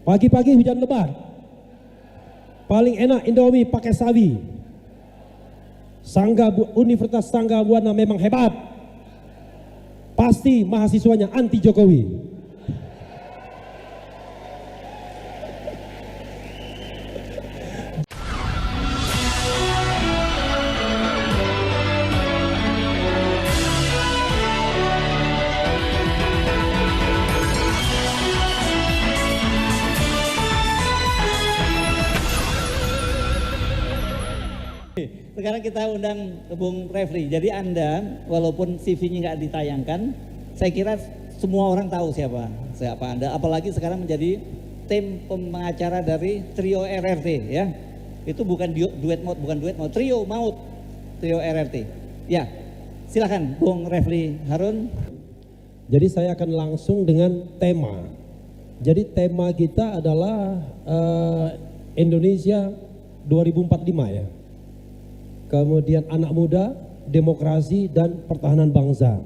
Pagi-pagi hujan lebat. Paling enak Indomie pakai sawi. Universitas Sangga Buana memang hebat. Pasti mahasiswanya anti Jokowi. Sekarang kita undang Bung Refli. Jadi Anda, walaupun CV-nya nggak ditayangkan, saya kira semua orang tahu siapa Anda. Apalagi sekarang menjadi tim pengacara dari Trio RRT, ya. Itu bukan duet maut, Trio Maut, Trio RRT. Ya, silakan Bung Refli Harun. Jadi saya akan langsung dengan tema. Jadi tema kita adalah Indonesia 2045 ya. Kemudian anak muda, demokrasi dan pertahanan bangsa.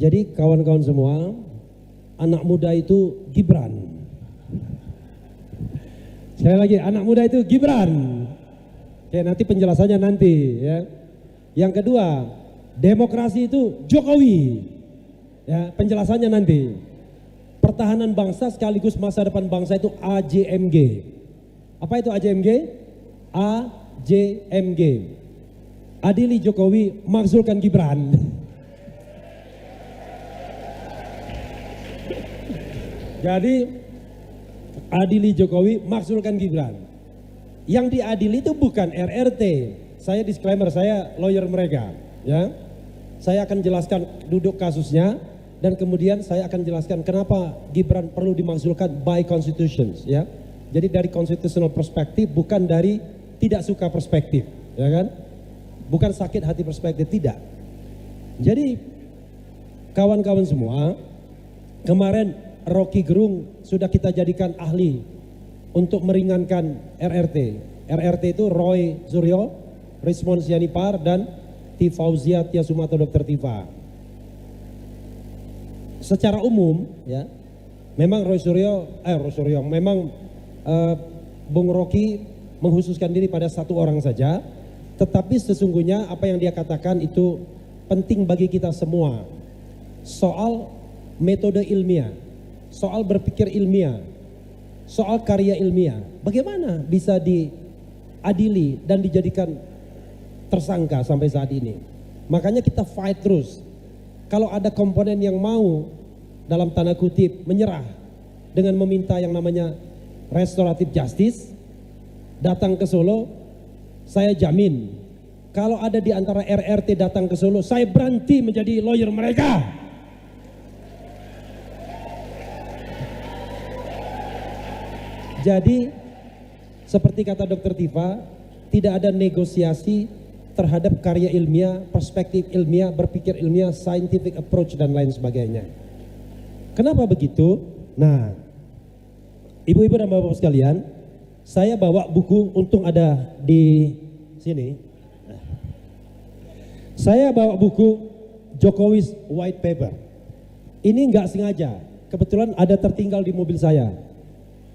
Jadi kawan-kawan semua, anak muda itu Gibran. Sekali lagi, anak muda itu Gibran. Oke, nanti penjelasannya nanti ya. Yang kedua, demokrasi itu Jokowi. Ya, penjelasannya nanti. Pertahanan bangsa sekaligus masa depan bangsa itu AJMG. Apa itu AJMG? AJMG. Adili Jokowi, makzulkan Gibran. Jadi adili Jokowi, makzulkan Gibran. Yang diadili itu bukan RRT. Saya disclaimer, saya lawyer mereka, ya. Saya akan jelaskan duduk kasusnya dan kemudian saya akan jelaskan kenapa Gibran perlu dimakzulkan by constitutions, ya. Jadi dari constitutional perspektif, bukan dari tidak suka perspektif, ya kan? Bukan sakit hati perspektif, tidak. Jadi kawan-kawan semua, kemarin Rocky Gerung sudah kita jadikan ahli untuk meringankan RRT. RRT itu Roy Suryo, Rismon Sianipar dan Tifauzia Tia Sumato Dr. Tifa. Secara umum, ya, memang memang Bung Rocky menghususkan diri pada satu orang saja, tetapi sesungguhnya apa yang dia katakan itu penting bagi kita semua. Soal metode ilmiah, soal berpikir ilmiah, soal karya ilmiah, bagaimana bisa diadili dan dijadikan tersangka sampai saat ini. Makanya kita fight terus. Kalau ada komponen yang mau dalam tanda kutip menyerah dengan meminta yang namanya restoratif justice, datang ke Solo, saya jamin kalau ada di antara RRT datang ke Solo, saya berhenti menjadi lawyer mereka. Jadi seperti kata Dr. Tifa, tidak ada negosiasi terhadap karya ilmiah, perspektif ilmiah, berpikir ilmiah, scientific approach dan lain sebagainya. Kenapa begitu? Nah, ibu-ibu dan bapak-bapak sekalian, saya bawa buku, untung ada di sini. Saya bawa buku Jokowi's White Paper. Ini nggak sengaja, kebetulan ada tertinggal di mobil saya.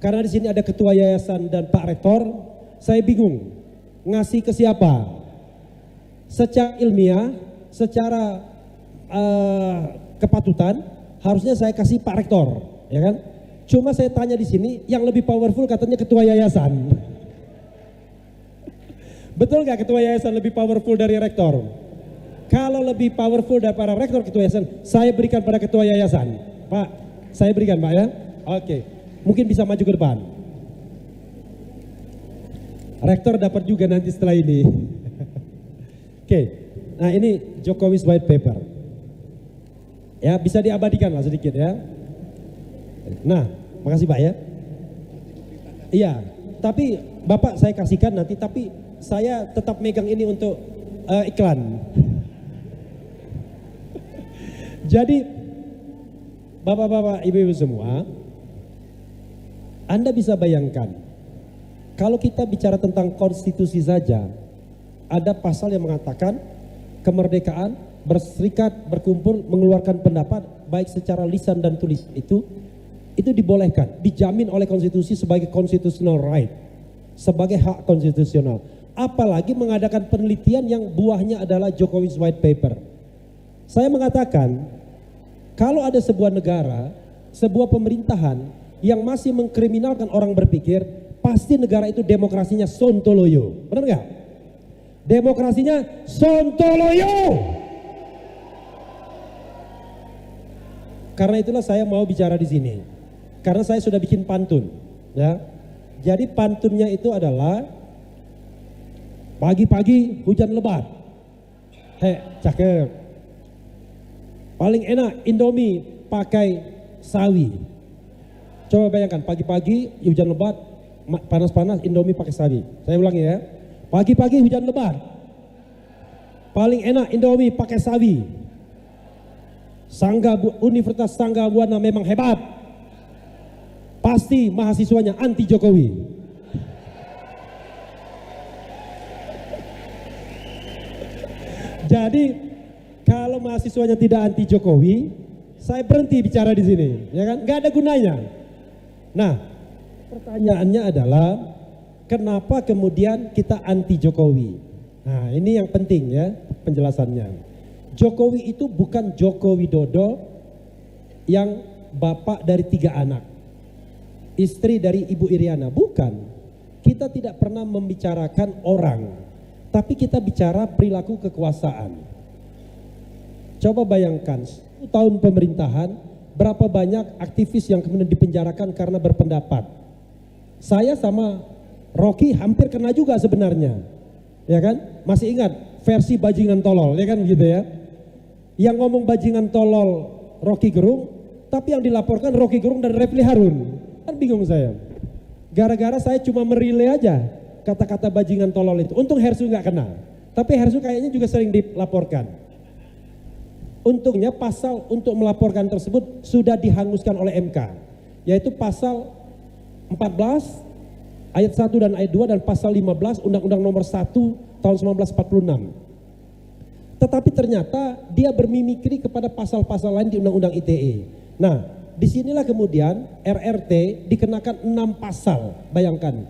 Karena di sini ada ketua yayasan dan Pak Rektor, saya bingung ngasih ke siapa. Secara ilmiah, secara kepatutan, harusnya saya kasih Pak Rektor, ya kan? Cuma saya tanya di sini, yang lebih powerful katanya ketua yayasan. Betul nggak ketua yayasan lebih powerful dari rektor? Kalau lebih powerful daripada rektor ketua yayasan, saya berikan pada ketua yayasan. Pak, saya berikan Pak ya. Oke, mungkin bisa maju ke depan. Rektor dapat juga nanti setelah ini. Oke, nah ini Jokowi's White Paper. Ya, bisa diabadikan lah sedikit ya. Nah, makasih Pak ya. Iya, tapi Bapak saya kasihkan nanti, tapi saya tetap megang ini untuk iklan. Jadi, Bapak-bapak, ibu-ibu semua, Anda bisa bayangkan, kalau kita bicara tentang konstitusi saja, ada pasal yang mengatakan kemerdekaan, berserikat, berkumpul, mengeluarkan pendapat, baik secara lisan dan tulis itu itu dibolehkan, dijamin oleh konstitusi sebagai constitutional right, sebagai hak konstitusional. Apalagi mengadakan penelitian yang buahnya adalah Jokowi's white paper. Saya mengatakan, kalau ada sebuah negara, sebuah pemerintahan yang masih mengkriminalkan orang berpikir, pasti negara itu demokrasinya sontoloyo. Benar nggak? Demokrasinya sontoloyo. Karena itulah saya mau bicara di sini. Karena saya sudah bikin pantun, ya. Jadi pantunnya itu adalah pagi-pagi hujan lebat. Cakep. Paling enak Indomie pakai sawi. Coba bayangkan pagi-pagi hujan lebat, panas-panas Indomie pakai sawi. Saya ulangi ya. Pagi-pagi hujan lebat. Paling enak Indomie pakai sawi. Universitas Sangga Buana memang hebat. Pasti mahasiswanya anti Jokowi. Jadi kalau mahasiswanya tidak anti Jokowi, saya berhenti bicara di sini, ya kan? Nggak ada gunanya. Nah, pertanyaannya adalah kenapa kemudian kita anti Jokowi? Nah, ini yang penting ya penjelasannya. Jokowi itu bukan Joko Widodo yang bapak dari 3 anak, istri dari Ibu Iriana, bukan. Kita tidak pernah membicarakan orang, tapi kita bicara perilaku kekuasaan. Coba bayangkan, 10 tahun pemerintahan, berapa banyak aktivis yang kemudian dipenjarakan karena berpendapat. Saya sama Rocky hampir kena juga sebenarnya, ya kan? Masih ingat versi bajingan tolol, ya kan gitu ya? Yang ngomong bajingan tolol Rocky Gerung, tapi yang dilaporkan Rocky Gerung dan Refli Harun. Kan bingung saya. Gara-gara saya cuma merilai aja kata-kata bajingan tolol itu. Untung Hersu nggak kena, tapi Hersu kayaknya juga sering dilaporkan. Untungnya pasal untuk melaporkan tersebut sudah dihanguskan oleh MK, yaitu pasal 14 ayat 1 dan ayat 2 dan pasal 15 Undang-Undang nomor 1 tahun 1946. Tetapi ternyata dia bermimikri kepada pasal-pasal lain di Undang-Undang ITE. Nah, disinilah kemudian RRT dikenakan 6 pasal, bayangkan.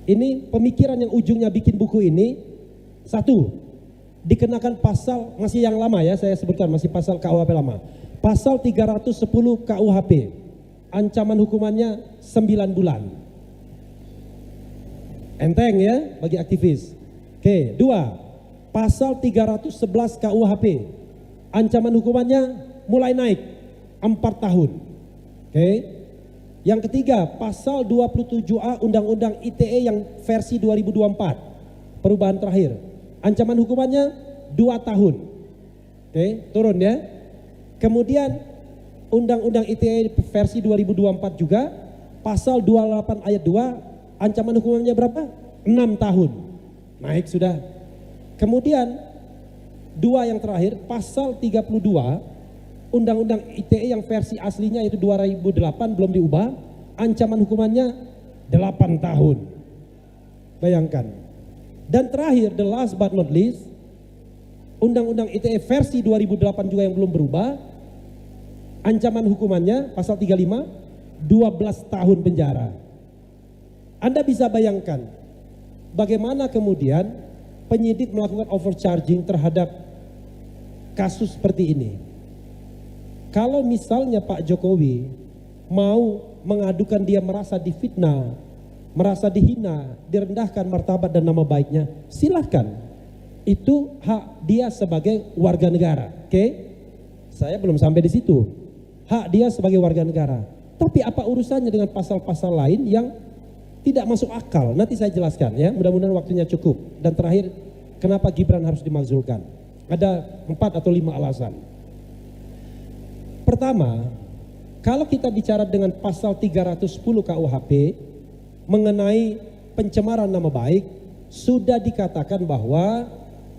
Ini pemikiran yang ujungnya bikin buku ini. 1, dikenakan pasal, masih yang lama ya saya sebutkan, masih pasal KUHP lama. Pasal 310 KUHP, ancaman hukumannya 9 bulan. Enteng ya bagi aktivis. Oke, 2, pasal 311 KUHP, ancaman hukumannya mulai naik 4 tahun. Oke. Yang ketiga, pasal 27A Undang-Undang ITE yang versi 2024, perubahan terakhir, ancaman hukumannya 2 tahun. Oke, turun ya. Kemudian Undang-Undang ITE versi 2024 juga, pasal 28 ayat 2, ancaman hukumannya berapa? 6 tahun. Naik sudah. Kemudian 2 yang terakhir, pasal 32 Undang-Undang ITE yang versi aslinya itu 2008 belum diubah, ancaman hukumannya 8 tahun. Bayangkan. Dan terakhir, the last but not least, Undang-Undang ITE versi 2008 juga yang belum berubah, ancaman hukumannya pasal 35 12 tahun penjara. Anda bisa bayangkan bagaimana kemudian penyidik melakukan overcharging terhadap kasus seperti ini. Kalau misalnya Pak Jokowi mau mengadukan dia merasa difitnah, merasa dihina, direndahkan martabat dan nama baiknya, silahkan. Itu hak dia sebagai warga negara. Oke? Saya belum sampai di situ. Hak dia sebagai warga negara. Tapi apa urusannya dengan pasal-pasal lain yang tidak masuk akal? Nanti saya jelaskan ya, mudah-mudahan waktunya cukup. Dan terakhir, kenapa Gibran harus dimakzulkan? Ada 4 atau 5 alasan. Pertama, kalau kita bicara dengan pasal 310 KUHP mengenai pencemaran nama baik, sudah dikatakan bahwa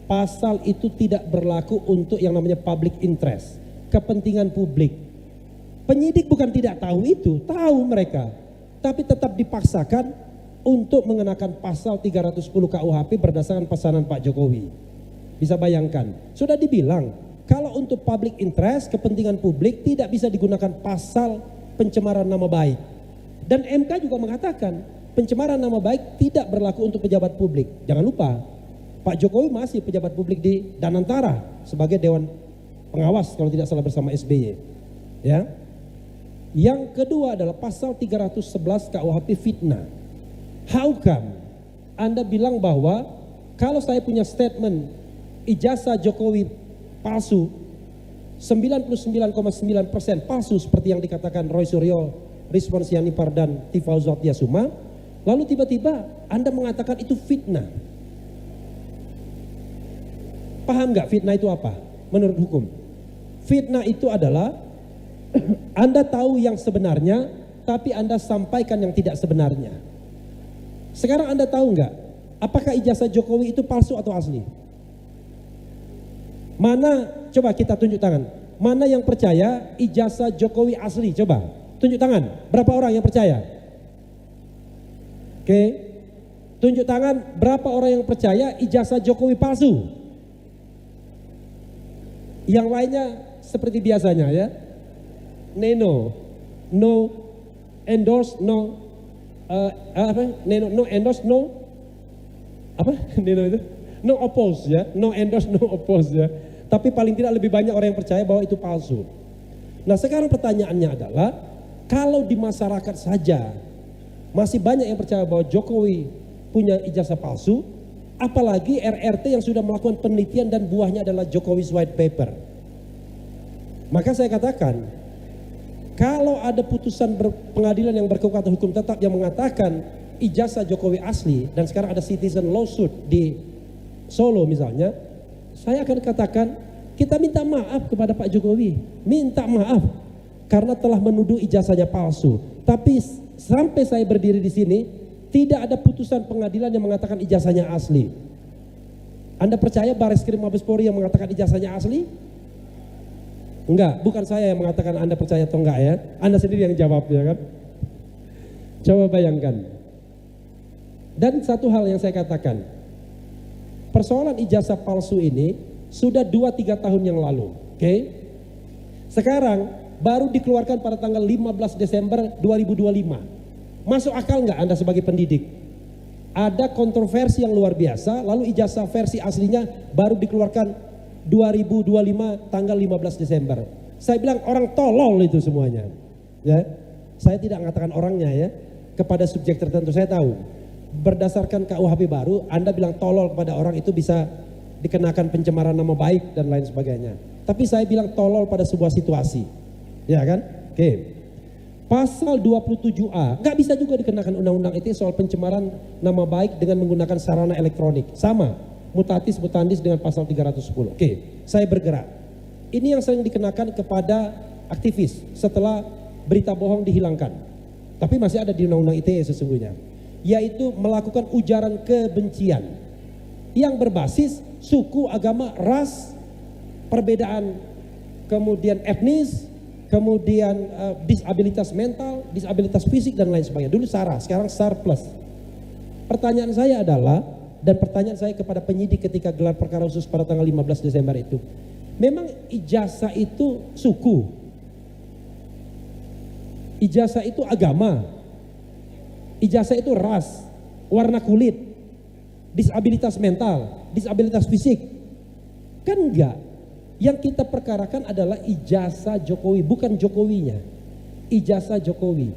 pasal itu tidak berlaku untuk yang namanya public interest, kepentingan publik. Penyidik bukan tidak tahu itu, tahu mereka, tapi tetap dipaksakan untuk mengenakan pasal 310 KUHP berdasarkan pesanan Pak Jokowi. Bisa bayangkan, sudah dibilang kalau untuk public interest, kepentingan publik tidak bisa digunakan pasal pencemaran nama baik. Dan MK juga mengatakan pencemaran nama baik tidak berlaku untuk pejabat publik. Jangan lupa, Pak Jokowi masih pejabat publik di Danantara sebagai Dewan Pengawas kalau tidak salah bersama SBY. Ya. Yang kedua adalah pasal 311 KUHP fitnah. How come Anda bilang bahwa kalau saya punya statement ijazah Jokowi palsu 99,9% palsu seperti yang dikatakan Roy Suryo, Rizwan Sianipar dan Tifauzo Tiasuma, lalu tiba-tiba Anda mengatakan itu fitnah. Paham nggak fitnah itu apa menurut hukum? Fitnah itu adalah Anda tahu yang sebenarnya tapi Anda sampaikan yang tidak sebenarnya. Sekarang Anda tahu nggak apakah ijazah Jokowi itu palsu atau asli? Mana, coba kita tunjuk tangan. Mana yang percaya ijazah Jokowi asli? Coba tunjuk tangan. Berapa orang yang percaya? Oke. Tunjuk tangan berapa orang yang percaya ijazah Jokowi palsu? Yang lainnya seperti biasanya ya. No endorse, no endorse, no apa? Neno itu? No oppose ya, no endorse, no oppose ya. Tapi paling tidak lebih banyak orang yang percaya bahwa itu palsu. Nah sekarang pertanyaannya adalah, kalau di masyarakat saja masih banyak yang percaya bahwa Jokowi punya ijazah palsu, apalagi RRT yang sudah melakukan penelitian dan buahnya adalah Jokowi's White Paper. Maka saya katakan, kalau ada putusan pengadilan yang berkekuatan hukum tetap yang mengatakan ijazah Jokowi asli, dan sekarang ada citizen lawsuit di Solo misalnya, saya akan katakan kita minta maaf kepada Pak Jokowi, minta maaf karena telah menuduh ijazahnya palsu. Tapi sampai saya berdiri di sini tidak ada putusan pengadilan yang mengatakan ijazahnya asli. Anda percaya Bareskrim Mabes Polri yang mengatakan ijazahnya asli? Enggak, bukan saya yang mengatakan Anda percaya atau enggak ya. Anda sendiri yang jawab ya kan. Coba bayangkan. Dan satu hal yang saya katakan, persoalan ijazah palsu ini sudah 2-3 tahun yang lalu. Oke? Sekarang baru dikeluarkan pada tanggal 15 Desember 2025. Masuk akal nggak Anda sebagai pendidik? Ada kontroversi yang luar biasa, lalu ijazah versi aslinya baru dikeluarkan 2025 tanggal 15 Desember. Saya bilang orang tolol itu semuanya. Ya, saya tidak mengatakan orangnya ya. Kepada subjek tertentu saya tahu. Berdasarkan KUHP baru, Anda bilang tolol kepada orang itu bisa dikenakan pencemaran nama baik dan lain sebagainya. Tapi saya bilang tolol pada sebuah situasi. Ya kan? Oke. Pasal 27A nggak bisa juga dikenakan undang-undang ITE soal pencemaran nama baik dengan menggunakan sarana elektronik. Sama, mutatis mutandis dengan pasal 310. Oke, saya bergerak. Ini yang sering dikenakan kepada aktivis setelah berita bohong dihilangkan. Tapi masih ada di undang-undang ITE sesungguhnya. Yaitu melakukan ujaran kebencian yang berbasis suku, agama, ras, perbedaan, kemudian etnis, kemudian disabilitas mental, disabilitas fisik dan lain sebagainya. Dulu SARA, sekarang SAR plus. Pertanyaan saya adalah, dan pertanyaan saya kepada penyidik ketika gelar perkara khusus pada tanggal 15 Desember itu, memang ijazah itu suku, ijazah itu agama, ijazah itu ras, warna kulit, disabilitas mental, disabilitas fisik? Kan enggak. Yang kita perkarakan adalah ijazah Jokowi, bukan Jokowinya. Ijazah Jokowi.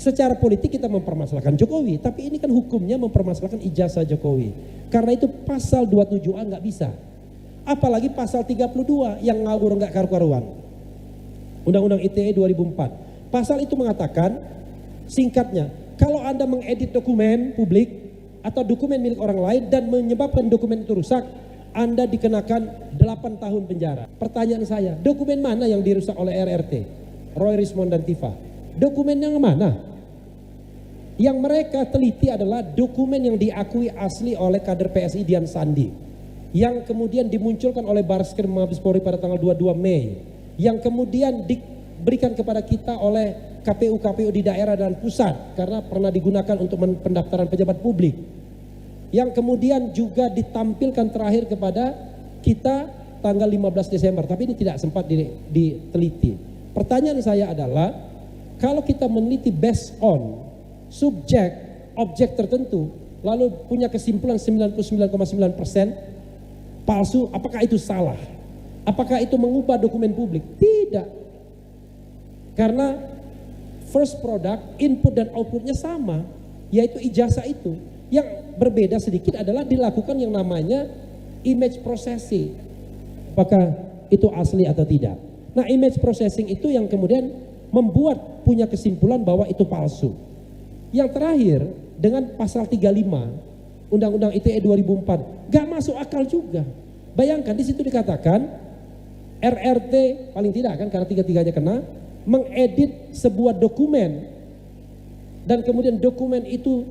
Secara politik kita mempermasalahkan Jokowi, tapi ini kan hukumnya mempermasalahkan ijazah Jokowi. Karena itu pasal 27A nggak bisa. Apalagi pasal 32 yang ngawur nggak karu-karuan. Undang-Undang ITE 2004. Pasal itu mengatakan, singkatnya, kalau Anda mengedit dokumen publik atau dokumen milik orang lain dan menyebabkan dokumen itu rusak, Anda dikenakan 8 tahun penjara. Pertanyaan saya, dokumen mana yang dirusak oleh RRT, Roy, Rismond dan Tifa? Dokumen yang mana? Yang mereka teliti adalah dokumen yang diakui asli oleh kader PSI Dian Sandi, yang kemudian dimunculkan oleh Bareskrim Mabes Polri pada tanggal 22 Mei, yang kemudian diberikan kepada kita oleh KPU-KPU di daerah dan pusat karena pernah digunakan untuk pendaftaran pejabat publik, yang kemudian juga ditampilkan terakhir kepada kita tanggal 15 Desember, tapi ini tidak sempat diteliti. Pertanyaan saya adalah, kalau kita meneliti based on subjek, objek tertentu, lalu punya kesimpulan 99,9% palsu, apakah itu salah? Apakah itu mengubah dokumen publik? Tidak. Karena first product, input dan outputnya sama, yaitu ijazah itu. Yang berbeda sedikit adalah dilakukan yang namanya image processing. Apakah itu asli atau tidak? Nah, image processing itu yang kemudian membuat punya kesimpulan bahwa itu palsu. Yang terakhir, dengan pasal 35 Undang-Undang ITE 2004, gak masuk akal juga. Bayangkan di situ dikatakan RRT paling tidak kan, karena tiga-tiganya kena, mengedit sebuah dokumen dan kemudian dokumen itu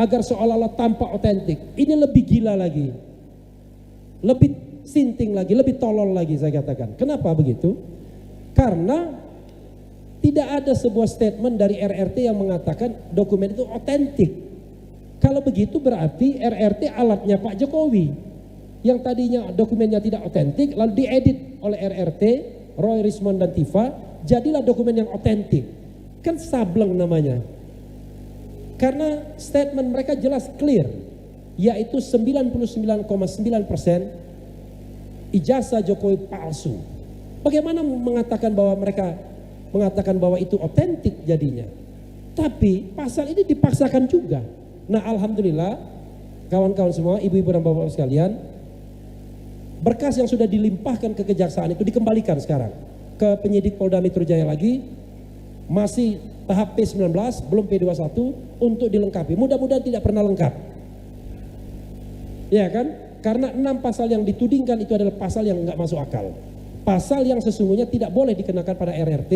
agar seolah-olah tampak otentik. Ini lebih gila lagi, lebih sinting lagi, lebih tolol lagi saya katakan. Kenapa begitu? Karena tidak ada sebuah statement dari RRT yang mengatakan dokumen itu otentik. Kalau begitu berarti RRT alatnya Pak Jokowi, yang tadinya dokumennya tidak otentik lalu diedit oleh RRT, Roy Rismond dan Tifa, jadilah dokumen yang otentik. Kan sableng namanya. Karena statement mereka jelas clear, yaitu 99,9% ijazah Jokowi palsu. Bagaimana mengatakan bahwa mereka mengatakan bahwa itu otentik jadinya? Tapi pasal ini dipaksakan juga. Nah, alhamdulillah kawan-kawan semua, ibu-ibu dan bapak sekalian, berkas yang sudah dilimpahkan ke kejaksaan itu dikembalikan sekarang ke penyidik Polda Metro Jaya lagi, masih tahap P19, belum P21 untuk dilengkapi. Mudah-mudahan tidak pernah lengkap. Ya kan? Karena 6 pasal yang ditudingkan itu adalah pasal yang nggak masuk akal. Pasal yang sesungguhnya tidak boleh dikenakan pada RRT.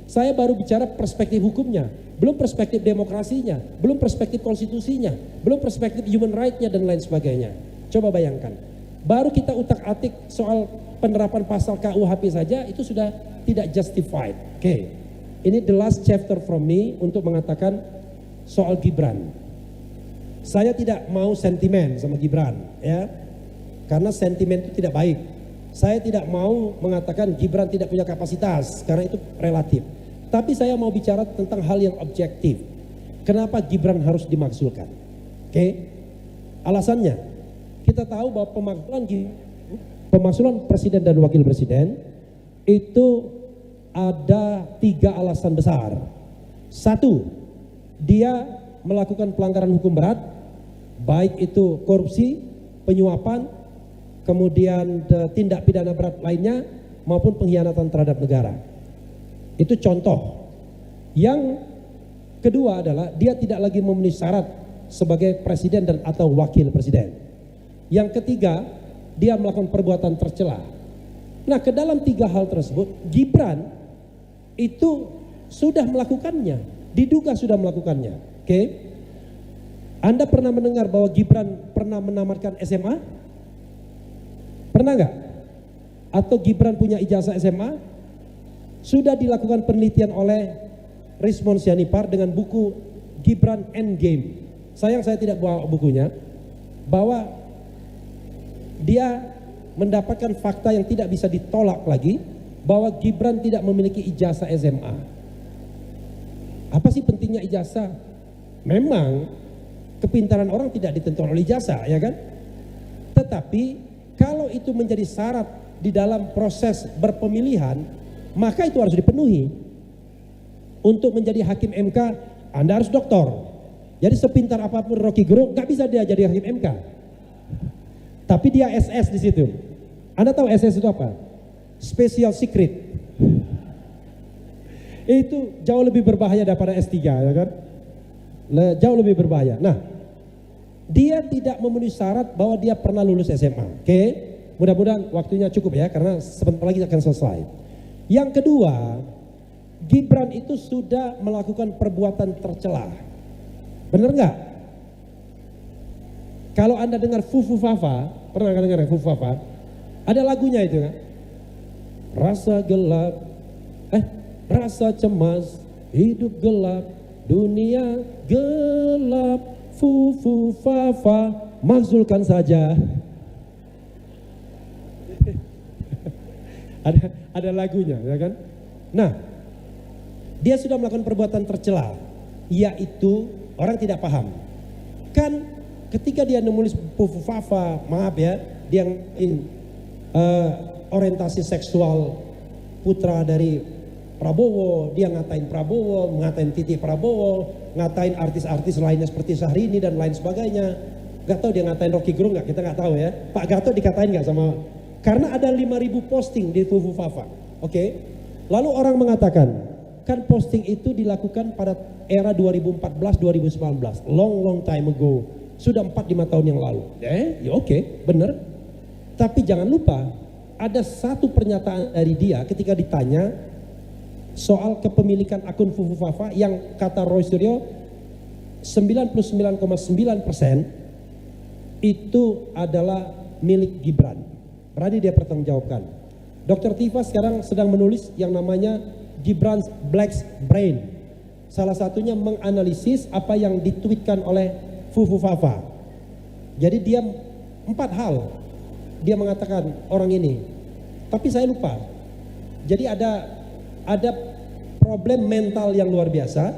Saya baru bicara perspektif hukumnya, belum perspektif demokrasinya, belum perspektif konstitusinya, belum perspektif human right-nya dan lain sebagainya. Coba bayangkan, baru kita utak-atik soal penerapan pasal KUHP saja itu sudah tidak justified. Oke, ini the last chapter from me untuk mengatakan soal Gibran. Saya tidak mau sentimen sama Gibran, ya, karena sentimen itu tidak baik. Saya tidak mau mengatakan Gibran tidak punya kapasitas, karena itu relatif. Tapi saya mau bicara tentang hal yang objektif. Kenapa Gibran harus dimakzulkan? Oke, alasannya, kita tahu bahwa pemakzulan presiden dan wakil presiden itu ada 3 alasan besar. 1, dia melakukan pelanggaran hukum berat, baik itu korupsi, penyuapan, kemudian tindak pidana berat lainnya maupun pengkhianatan terhadap negara. Itu contoh. Yang kedua adalah dia tidak lagi memenuhi syarat sebagai presiden dan atau wakil presiden. Yang ketiga, dia melakukan perbuatan tercela. Nah, ke dalam 3 hal tersebut Gibran itu sudah melakukannya, diduga sudah melakukannya. Oke. Anda pernah mendengar bahwa Gibran pernah menamatkan SMA? Pernah nggak? Atau Gibran punya ijazah SMA? Sudah dilakukan penelitian oleh Rismond Sianipar dengan buku Gibran Endgame. Sayang saya tidak bawa bukunya. Bahwa dia mendapatkan fakta yang tidak bisa ditolak lagi, bahwa Gibran tidak memiliki ijazah SMA. Apa sih pentingnya ijazah? Memang kepintaran orang tidak ditentukan oleh ijazah, ya kan? Tetapi kalau itu menjadi syarat di dalam proses berpemilihan, maka itu harus dipenuhi. Untuk menjadi hakim MK, Anda harus doktor. Jadi sepintar apapun Rocky Gerung, nggak bisa dia jadi hakim MK. Tapi dia SS di situ. Anda tahu SS itu apa? Special Secret. Itu jauh lebih berbahaya daripada S3, ya kan? Jauh lebih berbahaya. Nah, dia tidak memenuhi syarat bahwa dia pernah lulus SMA. Oke, mudah-mudahan waktunya cukup ya, karena sebentar lagi akan selesai. Yang kedua, Gibran itu sudah melakukan perbuatan tercela. Benar nggak? Kalau Anda dengar Fufu Fafa, pernah dengar Fufu Fafa? Ada lagunya itu kan? Rasa gelap, rasa cemas, hidup gelap, dunia gelap, Fufu Fafa, makzulkan saja. ada lagunya, ya kan? Nah, Dia sudah melakukan perbuatan tercela, yaitu orang tidak paham. Kan ketika dia menulis Fufufafa, maaf ya, dia orientasi seksual putra dari Prabowo, dia ngatain Prabowo, ngatain Titi Prabowo, ngatain artis-artis lainnya seperti Syahrini dan lain sebagainya. Gak tahu dia ngatain Rocky Gerung nggak, kita nggak tahu ya. Pak Gatot dikatain nggak sama, karena ada 5.000 posting di Fufufafa. Oke. Lalu orang mengatakan, kan posting itu dilakukan pada era 2014-2019, long time ago, sudah 4-5 tahun yang lalu. Ya oke, bener. Tapi jangan lupa, ada satu pernyataan dari dia ketika ditanya soal kepemilikan akun Fufufafa yang kata Roy Suryo 99,9% itu adalah milik Gibran. Berarti dia pertanggungjawabkan. Dr. Tifa sekarang sedang menulis yang namanya Gibran's Black Brain. Salah satunya menganalisis apa yang ditweetkan oleh Fufufafa. Jadi dia 4 hal dia mengatakan orang ini. Tapi saya lupa. Jadi ada problem mental yang luar biasa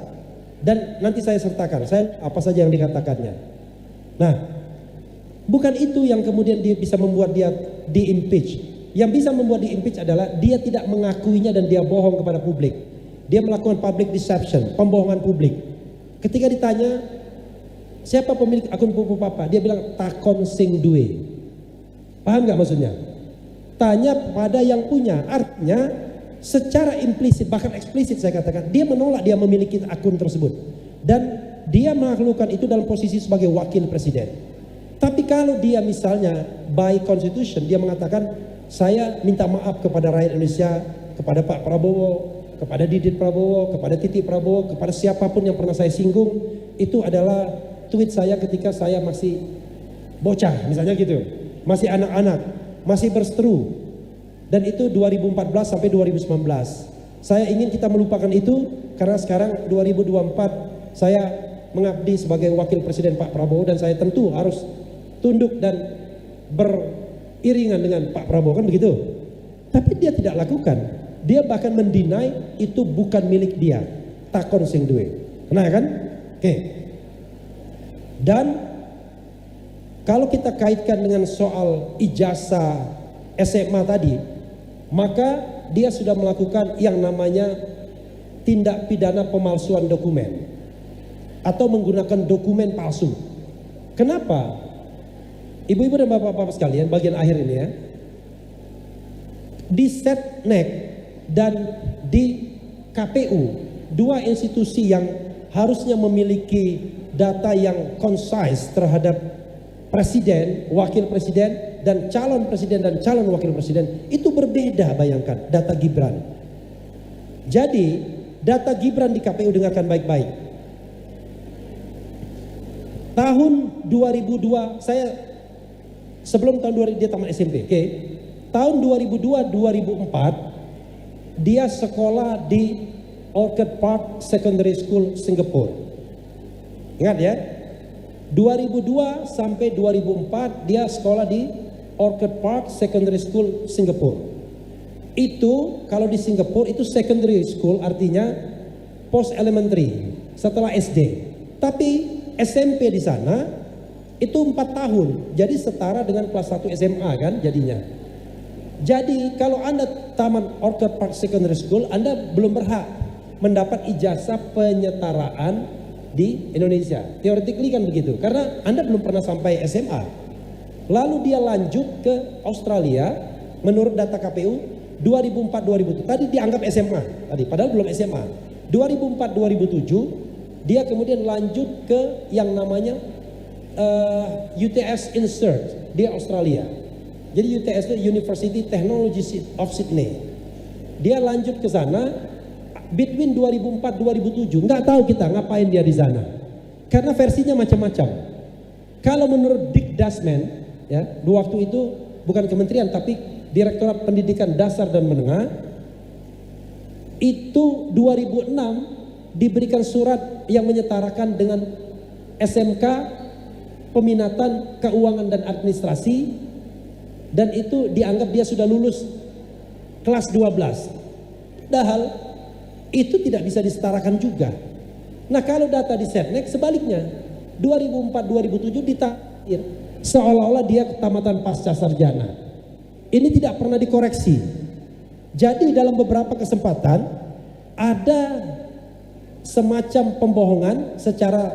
dan nanti saya sertakan apa saja yang dikatakannya. Nah, bukan itu yang kemudian dia bisa membuat dia di-impeach. Yang bisa membuat di-impeach adalah dia tidak mengakuinya dan dia bohong kepada publik. Dia melakukan public deception, pembohongan publik. Ketika ditanya, siapa pemilik akun Fufufafa? Dia bilang takon sing duwe. Paham nggak maksudnya? Tanya pada yang punya. Artinya secara implisit bahkan eksplisit saya katakan dia menolak dia memiliki akun tersebut. Dan dia melakukan itu dalam posisi sebagai wakil presiden. Tapi kalau dia misalnya by constitution dia mengatakan saya minta maaf kepada rakyat Indonesia, kepada Pak Prabowo, kepada Didit Prabowo, kepada Titi Prabowo, kepada siapapun yang pernah saya singgung, itu adalah tweet saya ketika saya masih bocah misalnya gitu, masih anak-anak, masih berseteru, dan itu 2014 sampai 2019. Saya ingin kita melupakan itu karena sekarang 2024 saya mengabdi sebagai wakil presiden Pak Prabowo dan saya tentu harus tunduk dan beriringan dengan Pak Prabowo, kan begitu. Tapi dia tidak lakukan. Dia bahkan mendinai itu bukan milik dia. Takon sing duwe. Nah kan? Oke. Dan kalau kita kaitkan dengan soal ijazah SMA tadi, maka dia sudah melakukan yang namanya tindak pidana pemalsuan dokumen atau menggunakan dokumen palsu. Kenapa? Ibu-ibu dan bapak-bapak sekalian, bagian akhir ini ya, di Setnek dan di KPU, dua institusi yang harusnya memiliki data yang concise terhadap presiden, wakil presiden, dan calon wakil presiden, itu berbeda. Bayangkan data Gibran. Jadi data Gibran di KPU, dengarkan baik-baik. Tahun 2002, saya sebelum tahun 2000 dia tamat SMP, oke. Tahun 2002-2004 dia sekolah di Orchid Park Secondary School Singapura. Ingat ya? 2002 sampai 2004 dia sekolah di Orchid Park Secondary School Singapura. Itu kalau di Singapura itu secondary school artinya post elementary setelah SD. Tapi SMP di sana itu 4 tahun, jadi setara dengan kelas 1 SMA kan jadinya. Jadi kalau Anda tamat Orchid Park Secondary School, Anda belum berhak mendapat ijazah penyetaraan di Indonesia. Theoretically kan begitu, karena Anda belum pernah sampai SMA. Lalu dia lanjut ke Australia, menurut data KPU 2004-2007. Tadi dianggap SMA, tadi padahal belum SMA. 2004-2007 dia kemudian lanjut ke yang namanya UTS Insert di Australia. Jadi UTS itu University Technology of Sydney. Dia lanjut ke sana between 2004-2007. Nggak tahu kita ngapain dia di sana. Karena versinya macam-macam. Kalau menurut Dick Dasman, ya, di waktu itu bukan kementerian tapi Direktorat Pendidikan Dasar dan Menengah, itu 2006 diberikan surat yang menyetarakan dengan SMK peminatan keuangan dan administrasi, dan itu dianggap dia sudah lulus kelas 12. Padahal Itu tidak bisa disetarakan juga. Nah kalau data di Setnek sebaliknya, 2004-2007 ditaksir seolah-olah dia tamatan pasca sarjana. Ini tidak pernah dikoreksi. Jadi dalam beberapa kesempatan ada semacam pembohongan secara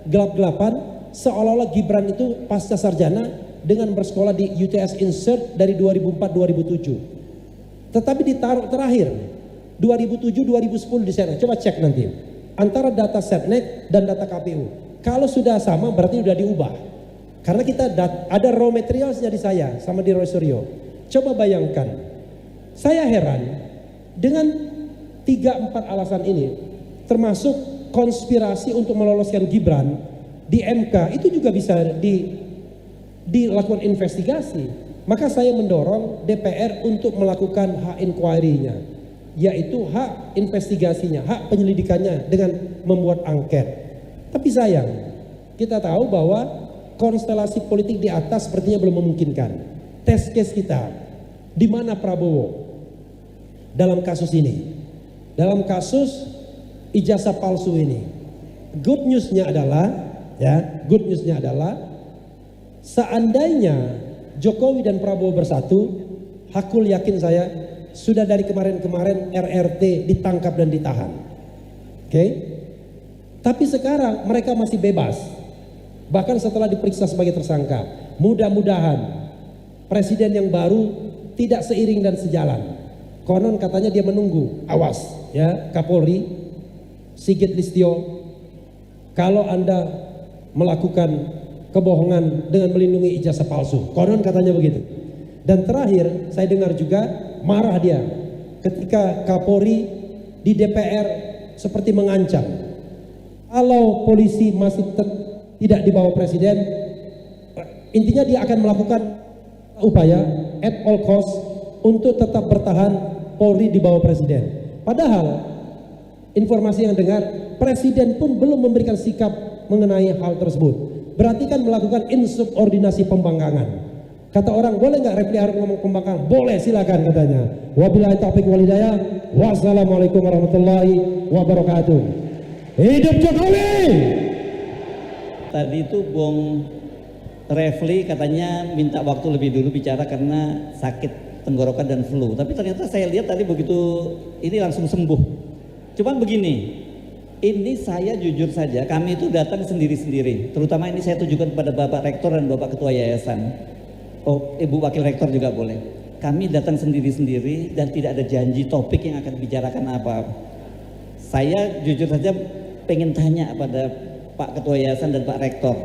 gelap-gelapan seolah-olah Gibran itu pasca sarjana dengan bersekolah di UTS Insert dari 2004-2007. Tetapi ditaruh terakhir 2007-2010 di Setnek. Coba cek nanti antara data Setnek dan data KPU. Kalau sudah sama berarti sudah diubah. Karena kita ada raw materialsnya di saya sama di Roy Suryo. Coba bayangkan, saya heran dengan 3-4 alasan ini, termasuk konspirasi untuk meloloskan Gibran di MK, itu juga bisa dilakukan investigasi. Maka saya mendorong DPR untuk melakukan hak inquiry-nya, yaitu hak investigasinya, hak penyelidikannya dengan membuat angket. Tapi sayang, kita tahu bahwa konstelasi politik di atas sepertinya belum memungkinkan. Test case kita, di mana Prabowo dalam kasus ini, dalam kasus ijazah palsu ini. Good newsnya adalah, seandainya Jokowi dan Prabowo bersatu, hakul yakin saya sudah dari kemarin-kemarin RRT ditangkap dan ditahan. Oke? Tapi sekarang mereka masih bebas. Bahkan setelah diperiksa sebagai tersangka. Mudah-mudahan presiden yang baru tidak seiring dan sejalan. Konon katanya dia menunggu. Awas ya Kapolri Sigit Listio, kalau Anda melakukan kebohongan dengan melindungi ijazah palsu. Konon katanya begitu. Dan terakhir saya dengar juga marah dia ketika Kapolri di DPR seperti mengancam. Kalau polisi masih tidak di bawah presiden, intinya dia akan melakukan upaya at all cost untuk tetap bertahan Polri di bawah presiden. Padahal informasi yang dengar, presiden pun belum memberikan sikap mengenai hal tersebut. Berarti kan melakukan insubordinasi pembangkangan. Kata orang, boleh nggak Refli Harun ngomong pembangkangan? Boleh, silakan katanya. Wabillahi taufiq wal hidayah. Wassalamualaikum warahmatullahi wabarakatuh. Hidup Jokowi. Tadi itu Bung Refli katanya minta waktu lebih dulu bicara karena sakit tenggorokan dan flu. Tapi ternyata saya lihat tadi begitu ini langsung sembuh. Cuman begini, ini saya jujur saja, kami itu datang sendiri-sendiri. Terutama ini saya tujukan kepada Bapak Rektor dan Bapak Ketua Yayasan. Oh, Ibu Wakil Rektor juga boleh. Kami datang sendiri-sendiri dan tidak ada janji topik yang akan dibicarakan apa. Saya jujur saja pengen tanya pada Pak Ketua Yayasan dan Pak Rektor,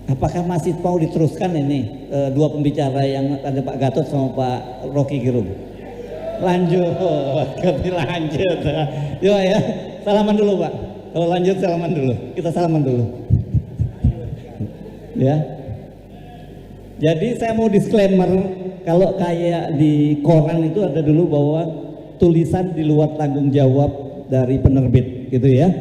apakah masih mau diteruskan ini dua pembicara yang ada Pak Gatot sama Pak Rocky Gerung? Lanjut, lanjut. Yuk ya, salaman dulu Pak. Kalau lanjut salaman dulu, kita salaman dulu. Ya. Jadi saya mau disclaimer, kalau kayak di koran itu ada dulu bahwa tulisan di luar tanggung jawab dari penerbit, gitu ya.